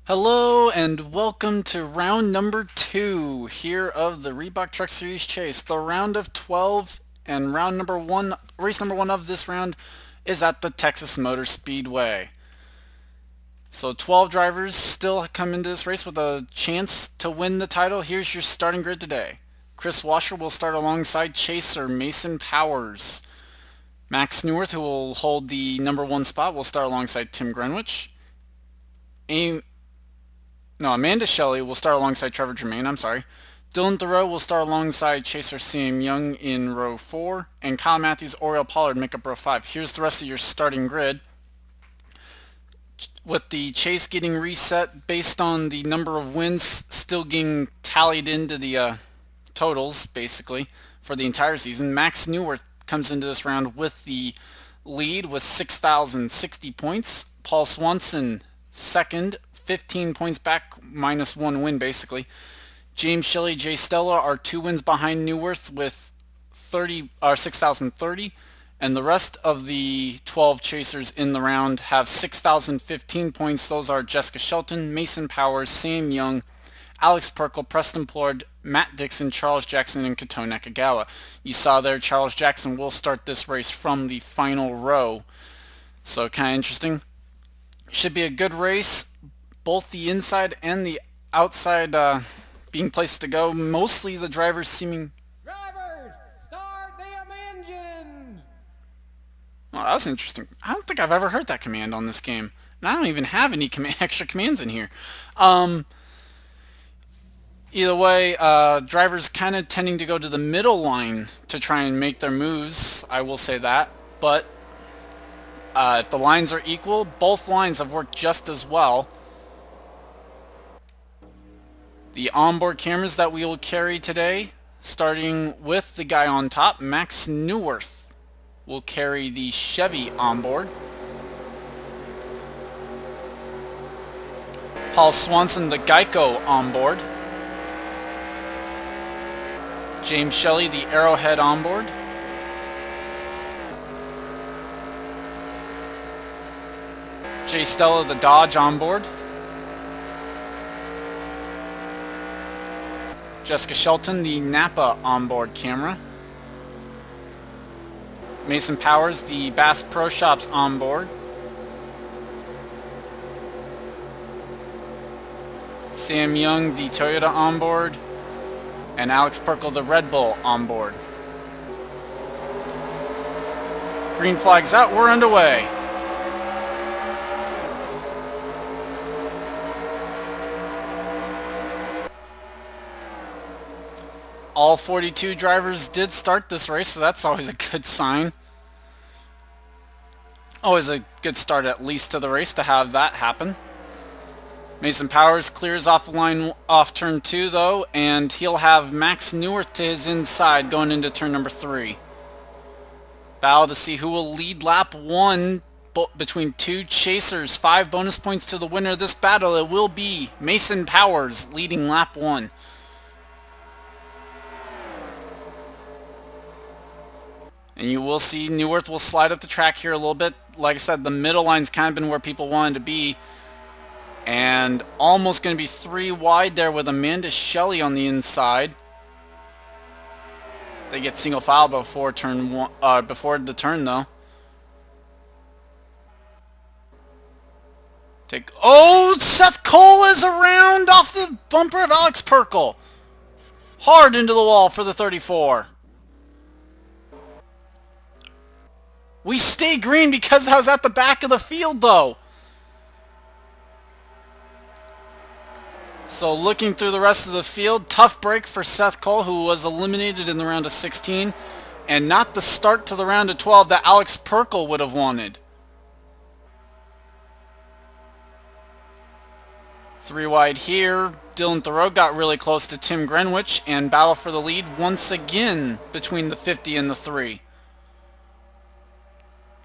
Hello and welcome to round number 2 here of the Reebok Truck Series Chase. The round of 12 and round number 1, race number 1 of this round is at the Texas Motor Speedway. So 12 drivers still come into this race with a chance to win the title. Here's your starting grid today. Chris Washer will start alongside Chaser Mason Powers. Max Newirth, who will hold the number 1 spot, will start alongside Tim Greenwich. Amanda Shelley will start alongside Trevor Germain, I'm sorry. Dylan Thoreau will start alongside Chaser Sam Young in row 4. And Kyle Matthews, Oriel Pollard make up row 5. Here's the rest of your starting grid. With the chase getting reset based on the number of wins still getting tallied into the totals, basically, for the entire season. Max Newirth comes into this round with the lead with 6,060 points. Paul Swanson second, 15 points back, minus 1 win basically. James Shelley, Jay Stella are 2 wins behind Newirth with 6,030, and the rest of the 12 chasers in the round have 6,015 points. Those are Jessica Shelton, Mason Powers, Sam Young, Alex Perkle, Preston Plord, Matt Dixon, Charles Jackson, and Kato Nakagawa. You saw there Charles Jackson will start this race from the final row, so kind of interesting. Should be a good race. Both the inside and the outside being placed to go. Mostly the drivers seeming... Drivers, start them engines! Well, that was interesting. I don't think I've ever heard that command on this game. And I don't even have any extra commands in here. Either way, drivers kind of tending to go to the middle line to try and make their moves. I will say that. But if the lines are equal, both lines have worked just as well. The onboard cameras that we will carry today, starting with the guy on top, Max Newirth, will carry the Chevy onboard. Paul Swanson, the Geico onboard. James Shelley, the Arrowhead onboard. Jay Stella, the Dodge onboard. Jessica Shelton, the Napa onboard camera. Mason Powers, the Bass Pro Shops onboard. Sam Young, the Toyota onboard. And Alex Perkle, the Red Bull onboard. Green flag's out, we're underway. All 42 drivers did start this race, so that's always a good sign. Always a good start at least to the race to have that happen. Mason Powers clears off the line off turn 2 though, and he'll have Max Newirth to his inside going into turn number 3. Battle to see who will lead lap 1 between two chasers. 5 bonus points to the winner of this battle. It will be Mason Powers leading lap 1. And you will see Newirth will slide up the track here a little bit. Like I said, the middle line's kind of been where people wanted to be. And almost going to be 3 wide there with Amanda Shelley on the inside. They get single file before turn one, before the turn though. Seth Cole is around off the bumper of Alex Perkle. Hard into the wall for the 34. We stay green because I was at the back of the field though. So looking through the rest of the field, tough break for Seth Cole, who was eliminated in the round of 16, and not the start to the round of 12 that Alex Perkle would have wanted. 3 wide here. Dylan Thoreau got really close to Tim Greenwich and battle for the lead once again between the 50 and the 3.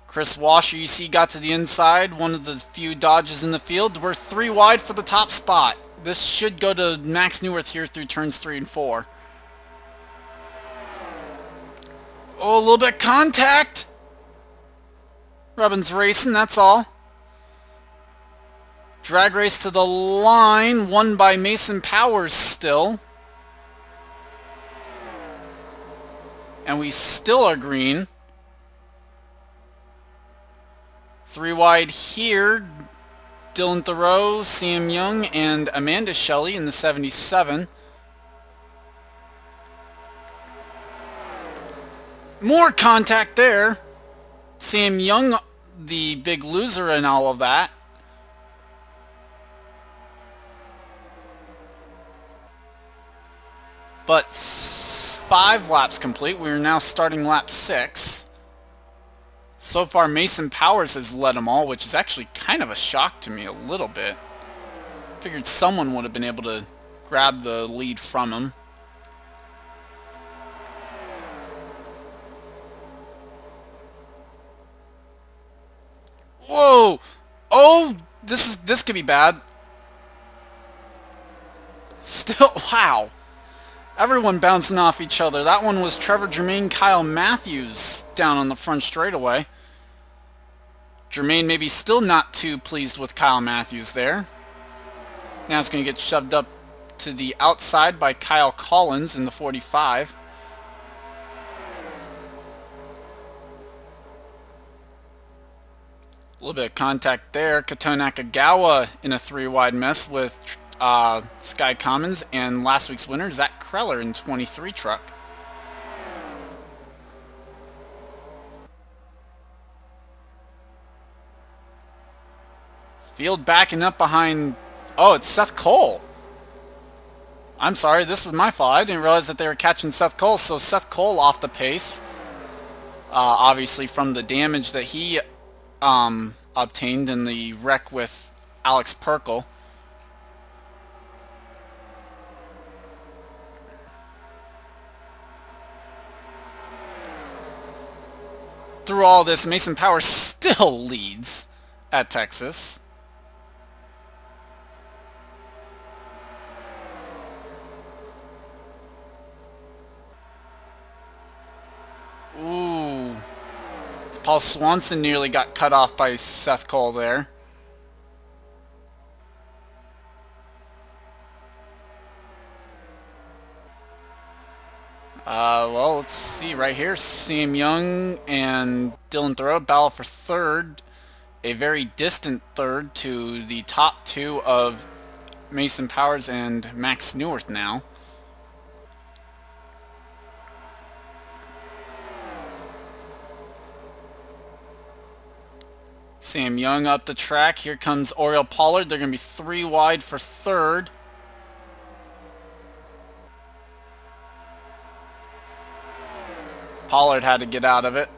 Chris Washer, you see, got to the inside, one of the few dodges in the field. We're 3 wide for the top spot. This should go to Max Newirth here through turns 3 and 4. Oh, a little bit of contact. Robbins racing, that's all. Drag race to the line, won by Mason Powers still. And we still are green. 3 wide here. Dylan Thoreau, Sam Young, and Amanda Shelley in the 77. More contact there. Sam Young, the big loser in all of that. But 5 laps complete. We are now starting lap 6. So far, Mason Powers has led them all, which is actually kind of a shock to me a little bit. Figured someone would have been able to grab the lead from him. Whoa! Oh, this could be bad. Still, wow. Everyone bouncing off each other. That one was Trevor Germain, Kyle Matthews down on the front straightaway. Germain maybe still not too pleased with Kyle Matthews there. Now it's going to get shoved up to the outside by Kyle Collins in the 45. A little bit of contact there. Kato Nakagawa in a 3-wide mess with Sky Commons, and last week's winner, Zach Kreller in 23 truck. Field backing up behind... Oh, it's Seth Cole. I'm sorry, this was my fault. I didn't realize that they were catching Seth Cole, so Seth Cole off the pace. Obviously from the damage that he obtained in the wreck with Alex Perkle. Through all this, Mason Powers still leads at Texas. Ooh. Paul Swanson nearly got cut off by Seth Cole there. Well, let's see right here. Sam Young and Dylan Thoreau battle for third. A very distant third to the top 2 of Mason Powers and Max Newworth now. Sam Young up the track. Here comes Oriel Pollard. They're going to be 3 wide for third. Pollard had to get out of it.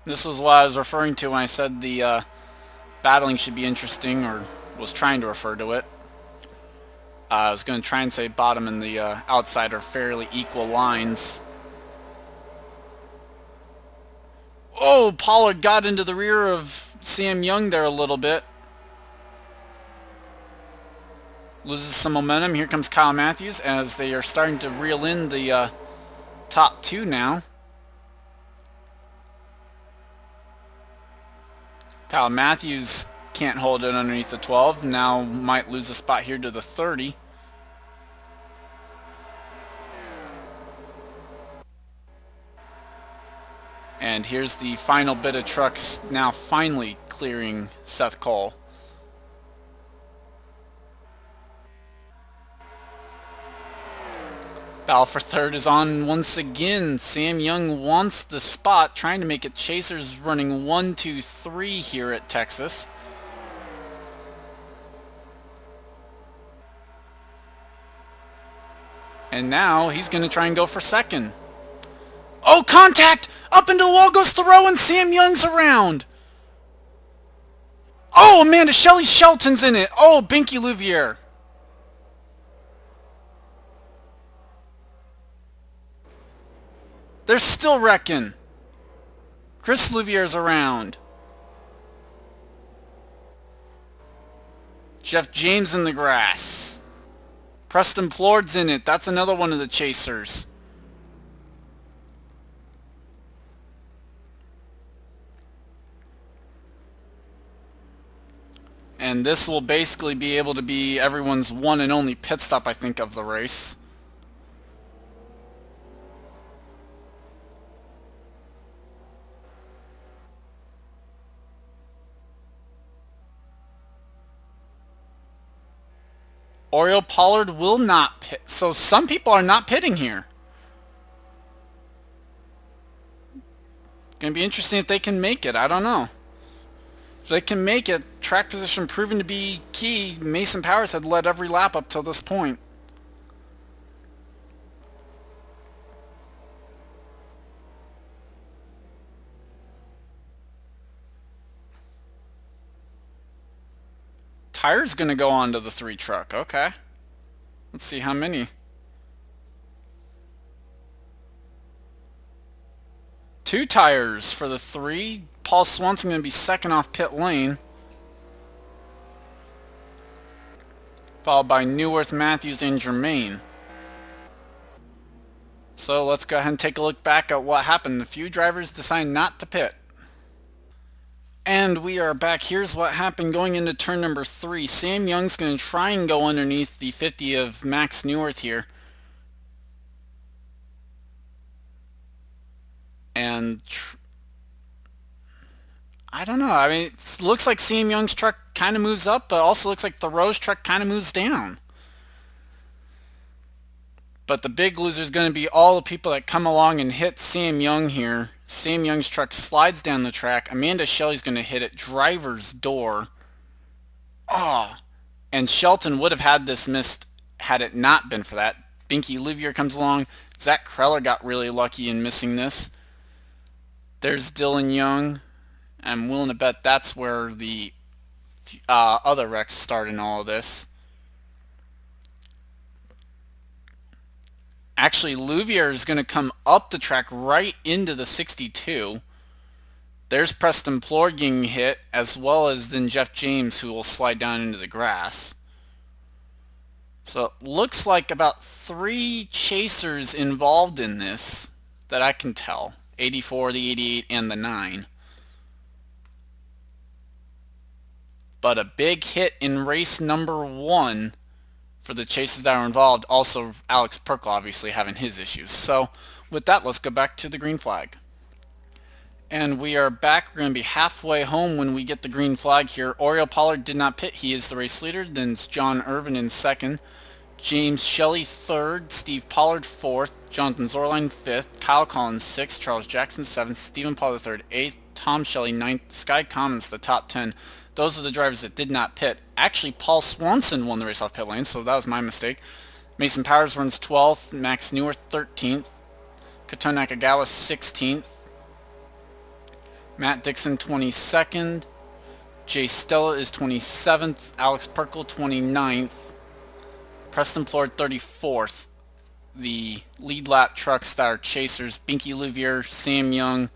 This was what I was referring to when I said the battling should be interesting, or was trying to refer to it. I was going to try and say bottom and the outside are fairly equal lines. Oh, Pollard got into the rear of Sam Young there a little bit. Loses some momentum. Here comes Kyle Matthews as they are starting to reel in the top 2 now. Kyle Matthews can't hold it underneath the 12. Now might lose a spot here to the 30. And here's the final bit of trucks now finally clearing Seth Cole. Battle for third is on once again. Sam Young wants the spot, trying to make it chasers running 1, 2, 3 here at Texas. And now he's going to try and go for second. Oh, contact! Up into the wall goes Thoreau, and Sam Young's around. Oh, Amanda Shelley Shelton's in it. Oh, Binky Louvier. They're still wrecking. Chris Louvier's around. Jeff James in the grass. Preston Plord's in it. That's another one of the chasers. And this will basically be able to be everyone's one and only pit stop, I think, of the race. Oriole Pollard will not pit. So some people are not pitting here. Gonna be interesting if they can make it. I don't know. If they can make it, track position proven to be key. Mason Powers had led every lap up till this point. Tire's gonna go onto the 3 truck. Okay. Let's see how many. 2 tires for the 3. Paul Swanson going to be second off pit lane. Followed by Newworth, Matthews, and Germain. So let's go ahead and take a look back at what happened. A few drivers decide not to pit. And we are back. Here's what happened going into turn number 3. Sam Young's going to try and go underneath the 50 of Max Newworth here. And I don't know. I mean, it looks like Sam Young's truck kind of moves up, but also looks like Thoreau's truck kind of moves down. But the big loser is going to be all the people that come along and hit Sam Young here. Sam Young's truck slides down the track. Amanda Shelley's going to hit it driver's door. Oh, and Shelton would have had this missed had it not been for that. Binky Louvier comes along. Zach Kreller got really lucky in missing this. There's Dylan Young. I'm willing to bet that's where the other wrecks start in all of this. Actually, Louvier is going to come up the track right into the 62. There's Preston Plord getting hit, as well as then Jeff James, who will slide down into the grass. So it looks like about 3 chasers involved in this that I can tell. 84, the 88, and the 9. But a big hit in race number 1 for the chases that are involved. Also, Alex Perkle obviously having his issues. So with that, let's go back to the green flag. And we are back. We're going to be halfway home when we get the green flag here. Oriole Pollard did not pit. He is the race leader. Then it's John Irvin in second. James Shelley third. Steve Pollard fourth. Jonathan Zorline fifth. Kyle Collins sixth. Charles Jackson seventh. Stephen Pollard third. Eighth. Tom Shelley ninth. Sky Commons the top 10. Those are the drivers that did not pit. Actually, Paul Swanson won the race off pit lane, so that was my mistake. Mason Powers runs 12th. Max Newworth 13th. Kato Nakagawa 16th. Matt Dixon 22nd. Jay Stella is 27th. Alex Perkle 29th. Preston Plord 34th. The lead lap trucks that are chasers: Binky Louvier, Sam Young,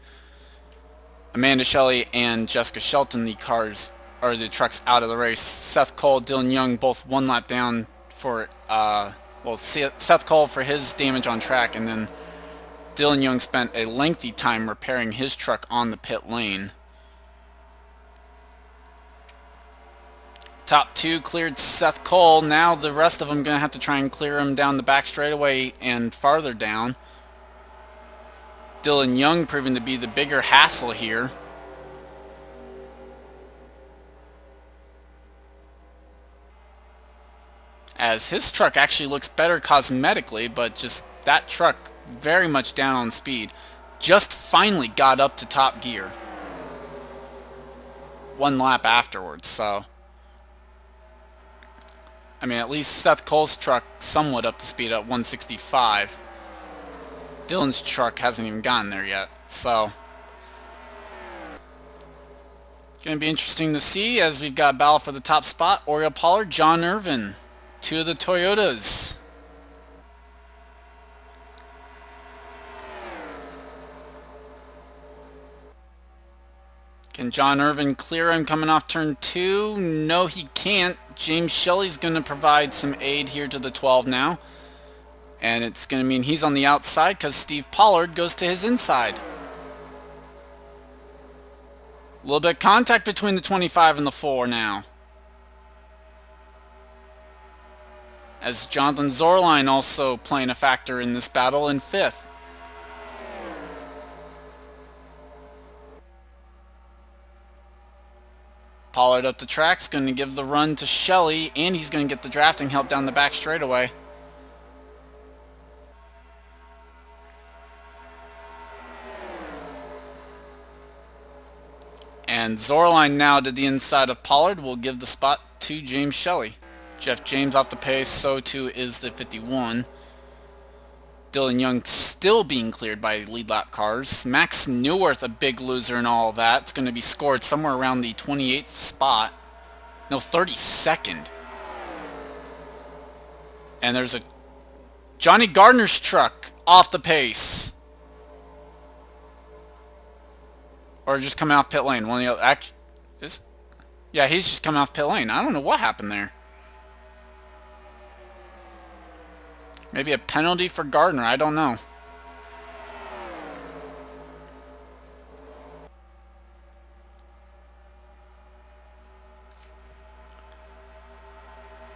Amanda Shelley, and Jessica Shelton. The cars are the trucks out of the race. Seth Cole, Dylan Young, both 1 lap down for Seth Cole for his damage on track, and then Dylan Young spent a lengthy time repairing his truck on the pit lane. Top 2 cleared Seth Cole. Now the rest of them going to have to try and clear him down the back straightaway and farther down. Dylan Young proving to be the bigger hassle here. As his truck actually looks better cosmetically, but just that truck very much down on speed. Just finally got up to top gear 1 lap afterwards, so I mean, at least Seth Cole's truck somewhat up to speed at 165. Dylan's truck hasn't even gotten there yet, so going to be interesting to see as we've got a battle for the top spot. Oriole Pollard, John Irvin, 2 of the Toyotas. Can John Irvin clear him coming off turn 2? No, he can't. James Shelley's going to provide some aid here to the 12 now. And it's going to mean he's on the outside because Steve Pollard goes to his inside. A little bit of contact between the 25 and the 4 now. as Jonathan Zorline also playing a factor in this battle in 5th. Pollard up the track's going to give the run to Shelley, and he's going to get the drafting help down the back straightaway. And Zorline now to the inside of Pollard will give the spot to James Shelley. Jeff James off the pace, so too is the 51. Dylan Young still being cleared by lead lap cars. Max Neuwirth, a big loser in all of that. It's going to be scored somewhere around the 28th spot. No, 32nd. And there's a Johnny Gardner's truck off the pace. Or just coming off pit lane. One of the other. Yeah, he's just coming off pit lane. I don't know what happened there. Maybe a penalty for Gardner. I don't know.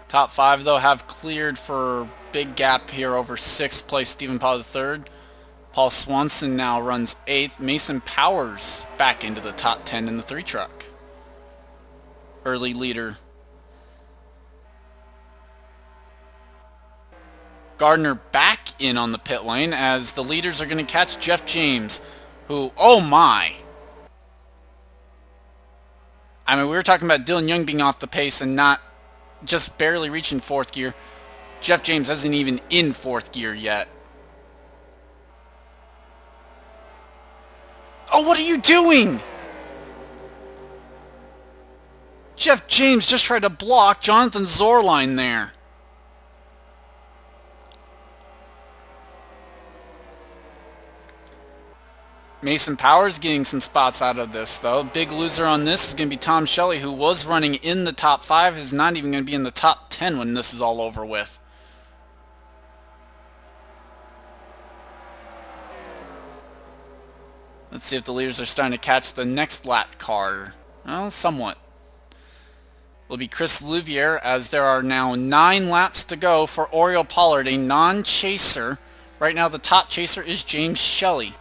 Top 5, though, have cleared for big gap here over 6th place Stephen Paul III. Paul Swanson now runs 8th. Mason Powers back into the top 10 in the 3 truck. Early leader. Gardner back in on the pit lane as the leaders are going to catch Jeff James, who, oh my. I mean, we were talking about Dylan Young being off the pace and not just barely reaching 4th gear. Jeff James isn't even in 4th gear yet. Oh, what are you doing? Jeff James just tried to block Jonathan Zorline there. Mason Powers getting some spots out of this, though. Big loser on this is going to be Tom Shelley, who was running in the top 5, is not even going to be in the top 10 when this is all over with. Let's see if the leaders are starting to catch the next lap car. Well, somewhat. Will be Chris Louvier, as there are now 9 laps to go for Oriole Pollard, a non-chaser. Right now the top chaser is James Shelley.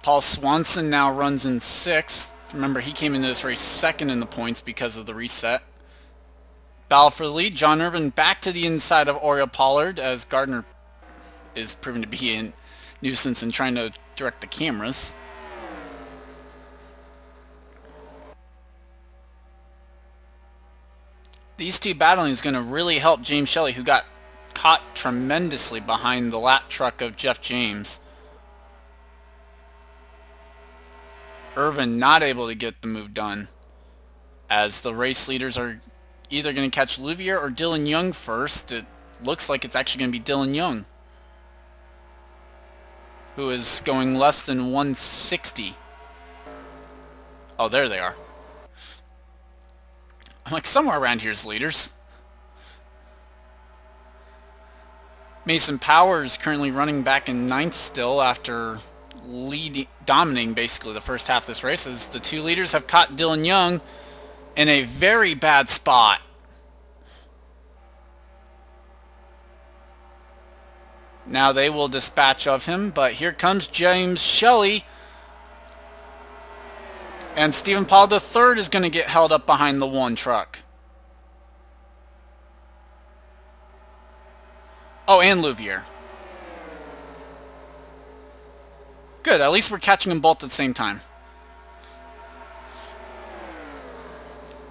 Paul Swanson now runs in 6th. Remember, he came into this race 2nd in the points because of the reset. Battle for the lead. John Irvin back to the inside of Oriole Pollard as Gardner is proven to be a nuisance in trying to direct the cameras. These two battling is going to really help James Shelley, who got caught tremendously behind the lap truck of Jeff James. Irvin not able to get the move done, as the race leaders are either going to catch Louvier or Dylan Young first. It looks like it's actually going to be Dylan Young, who is going less than 160. Oh, there they are. I'm like, somewhere around here's leaders. Mason Powers currently running back in 9th still after dominating basically the first half of this race, as the 2 leaders have caught Dylan Young in a very bad spot. Now they will dispatch of him, but here comes James Shelley. And Stephen Paul III is going to get held up behind the 1 truck. Oh, and Louvier. Good, at least we're catching them both at the same time.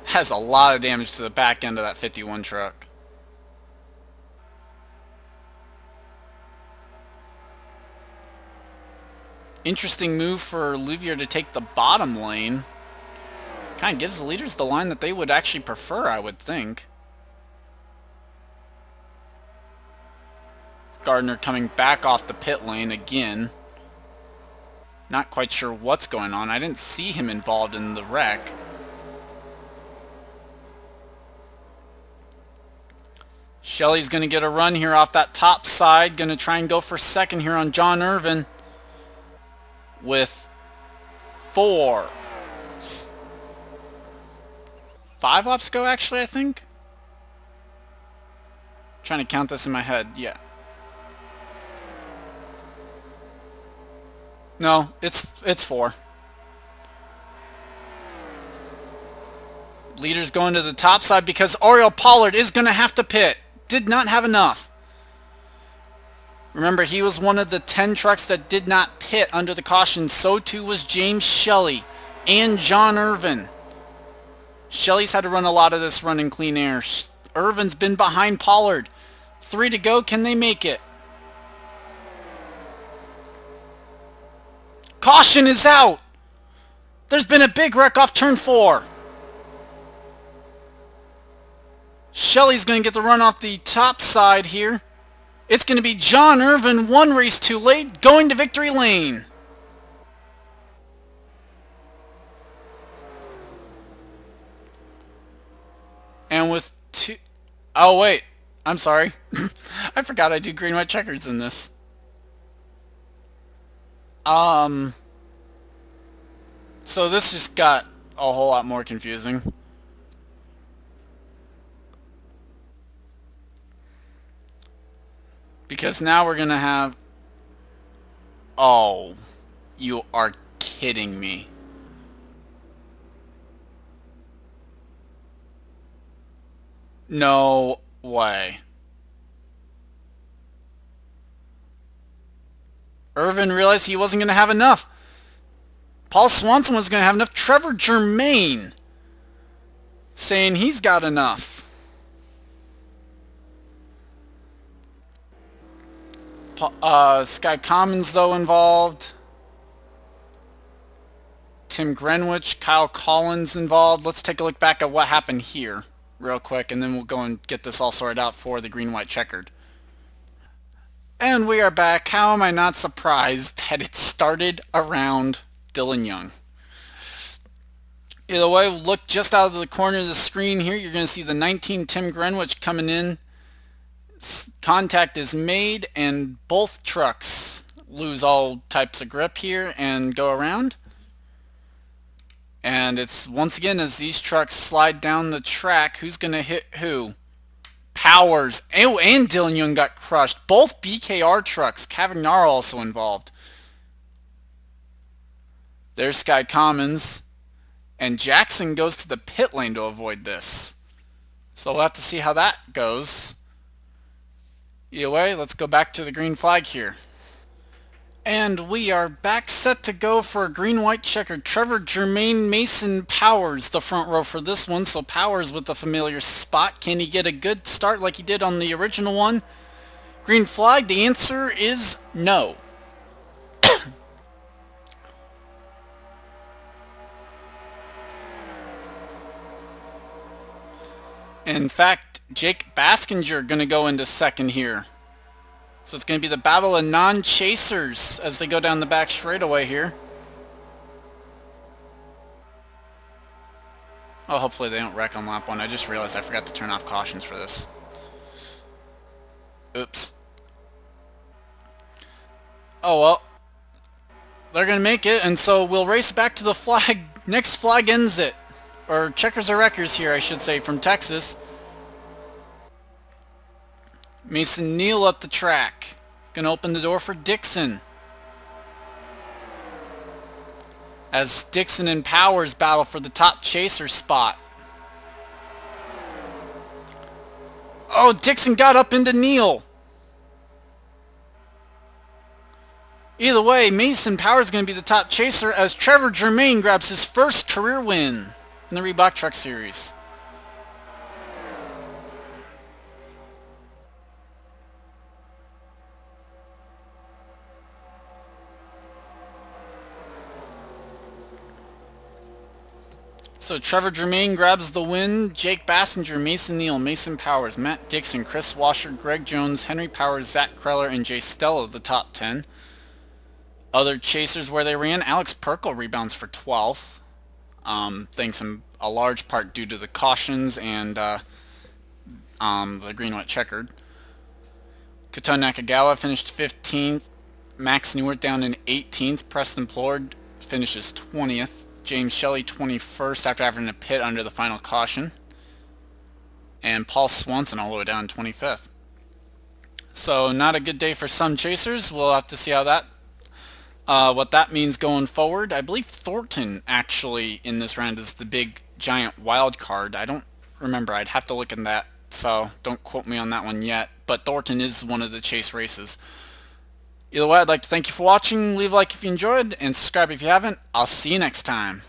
Has a lot of damage to the back end of that 51 truck. Interesting move for Louvier to take the bottom lane. Kind of gives the leaders the line that they would actually prefer, I would think. Gardner coming back off the pit lane again. Not quite sure what's going on. I didn't see him involved in the wreck. Shelley's going to get a run here off that top side. Going to try and go for second here on John Irvin with 5 laps to go, actually, I think. Trying to count this in my head. Yeah. No, it's 4. Leader's going to the top side because Oriel Pollard is going to have to pit. Did not have enough. Remember, he was one of the 10 trucks that did not pit under the caution. So too was James Shelley and John Irvin. Shelley's had to run a lot of this run in clean air. Irvin's been behind Pollard. 3 to go. Can they make it? Caution is out. There's been a big wreck off turn 4. Shelley's going to get the run off the top side here. It's going to be John Irvin, 1 race too late, going to victory lane. And with 2... Oh, wait. I'm sorry. I forgot I do green-white checkers in this. So this just got a whole lot more confusing. Because now we're going to have... Oh, you are kidding me. No way. Irvin realized he wasn't going to have enough. Paul Swanson was going to have enough. Trevor Germain saying he's got enough. Sky Commons, though, involved. Tim Greenwich, Kyle Collins involved. Let's take a look back at what happened here real quick, and then we'll go and get this all sorted out for the green-white checkered. And we are back. How am I not surprised that it started around Dylan Young? Either way, look just out of the corner of the screen here. You're going to see the 19 Tim Greenwich coming in. Contact is made, and both trucks lose all types of grip here and go around. And it's once again, as these trucks slide down the track, who's going to hit who? Powers. Oh, and Dylan Young got crushed. Both BKR trucks. Cavagnar also involved. There's Sky Commons. And Jackson goes to the pit lane to avoid this. So we'll have to see how that goes. Either way, let's go back to the green flag here. And we are back set to go for a green-white checkered. Trevor Germain, Mason Powers, the front row for this one. So Powers with the familiar spot. Can he get a good start like he did on the original one? Green flag, the answer is no. In fact, Jake Baskinger going to go into second here. So it's going to be the battle of non-chasers as they go down the back straightaway here. Oh, hopefully they don't wreck on lap 1. I just realized I forgot to turn off cautions for this. Oops. Oh well. They're going to make it, and so we'll race back to the flag. Next flag ends it. Or checkers or wreckers here, I should say, from Texas. Mason Neal up the track. Gonna open the door for Dixon. As Dixon and Powers battle for the top chaser spot. Oh, Dixon got up into Neal. Either way, Mason Powers is going to be the top chaser as Trevor Germain grabs his first career win in the Reebok Truck Series. So Trevor Germain grabs the win. Jake Bassinger, Mason Neal, Mason Powers, Matt Dixon, Chris Washer, Greg Jones, Henry Powers, Zach Kreller, and Jay Stella the top 10. Other chasers where they ran, Alex Perkle rebounds for 12th. Thanks in a large part due to the cautions and the green, white, checkered. Kato Nakagawa finished 15th. Max Newart down in 18th. Preston Plord finishes 20th. James Shelley 21st after having a pit under the final caution. And Paul Swanson all the way down 25th. So not a good day for some chasers. We'll have to see how what that means going forward. I believe Thornton actually in this round is the big giant wild card. I don't remember. I'd have to look in that. So don't quote me on that one yet. But Thornton is one of the chase races. Either way, I'd like to thank you for watching. Leave a like if you enjoyed and subscribe if you haven't. I'll see you next time.